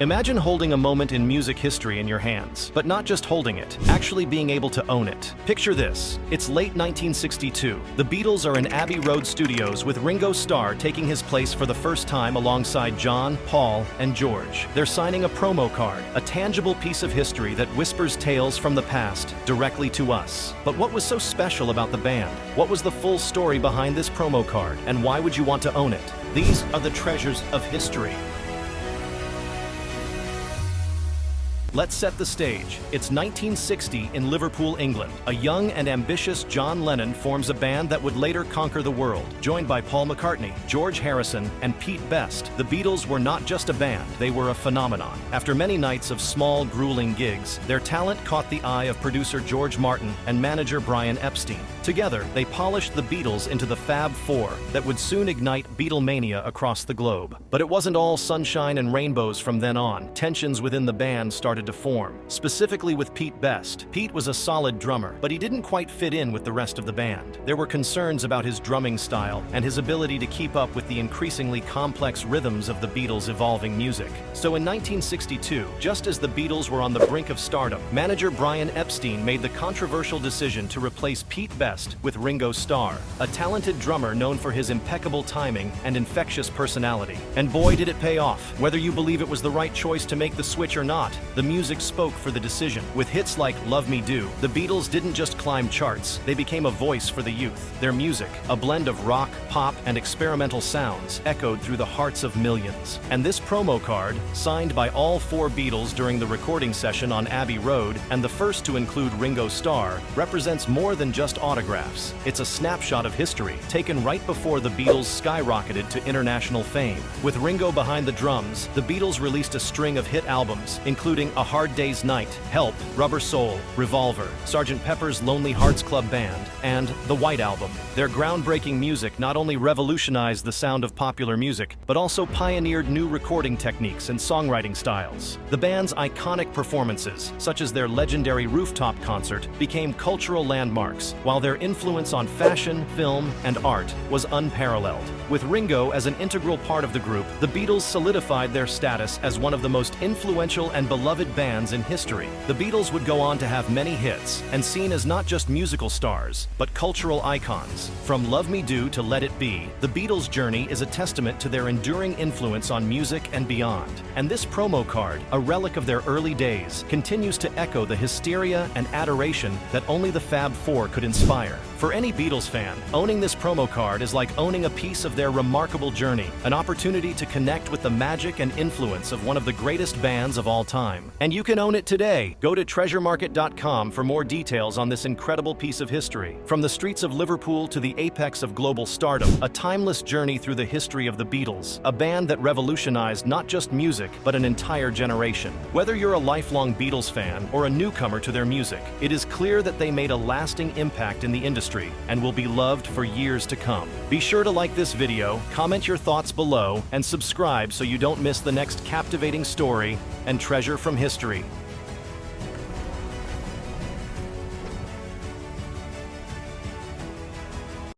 Imagine holding a moment in music history in your hands, but not just holding it, actually being able to own it. Picture this. It's late 1962. The Beatles are in Abbey Road studios with Ringo Starr taking his place for the first time alongside John, Paul, and George. They're signing a promo card, a tangible piece of history that whispers tales from the past directly to us. But what was so special about the band? What was the full story behind this promo card, and why would you want to own it? These are the treasures of history. Let's set the stage. It's 1960 in Liverpool, England. A young and ambitious John Lennon forms a band that would later conquer the world. Joined by Paul McCartney, George Harrison, and Pete Best, the Beatles were not just a band, they were a phenomenon. After many nights of small, grueling gigs, their talent caught the eye of producer George Martin and manager Brian Epstein. Together, they polished the Beatles into the Fab Four that would soon ignite Beatlemania across the globe. But it wasn't all sunshine and rainbows from then on. Tensions within the band started to form, specifically with Pete Best. Pete was a solid drummer, but he didn't quite fit in with the rest of the band. There were concerns about his drumming style and his ability to keep up with the increasingly complex rhythms of the Beatles' evolving music. So in 1962, just as the Beatles were on the brink of stardom, manager Brian Epstein made the controversial decision to replace Pete Best with Ringo Starr, a talented drummer known for his impeccable timing and infectious personality. And boy, did it pay off. Whether you believe it was the right choice to make the switch or not, the music spoke for the decision. With hits like Love Me Do, the Beatles didn't just climb charts, they became a voice for the youth. Their music, a blend of rock, pop, and experimental sounds, echoed through the hearts of millions. And this promo card, signed by all four Beatles during the recording session on Abbey Road, and the first to include Ringo Starr, represents more than just autographs. It's a snapshot of history, taken right before the Beatles skyrocketed to international fame. With Ringo behind the drums, the Beatles released a string of hit albums, including A Hard Day's Night, Help, Rubber Soul, Revolver, Sgt. Pepper's Lonely Hearts Club Band, and The White Album. Their groundbreaking music not only revolutionized the sound of popular music, but also pioneered new recording techniques and songwriting styles. The band's iconic performances, such as their legendary rooftop concert, became cultural landmarks, while their influence on fashion, film, and art was unparalleled. With Ringo as an integral part of the group, the Beatles solidified their status as one of the most influential and beloved bands in history. The Beatles would go on to have many hits, and seen as not just musical stars, but cultural icons. From Love Me Do to Let It Be, the Beatles' journey is a testament to their enduring influence on music and beyond. And this promo card, a relic of their early days, continues to echo the hysteria and adoration that only the Fab Four could inspire. For any Beatles fan, owning this promo card is like owning a piece of their remarkable journey, an opportunity to connect with the magic and influence of one of the greatest bands of all time. And you can own it today. Go to treasuremarket.com for more details on this incredible piece of history. From the streets of Liverpool to the apex of global stardom, a timeless journey through the history of the Beatles, a band that revolutionized not just music, but an entire generation. Whether you're a lifelong Beatles fan or a newcomer to their music, it is clear that they made a lasting impact in the industry and will be loved for years to come. Be sure to like this video, comment your thoughts below, and subscribe so you don't miss the next captivating story and treasure from history.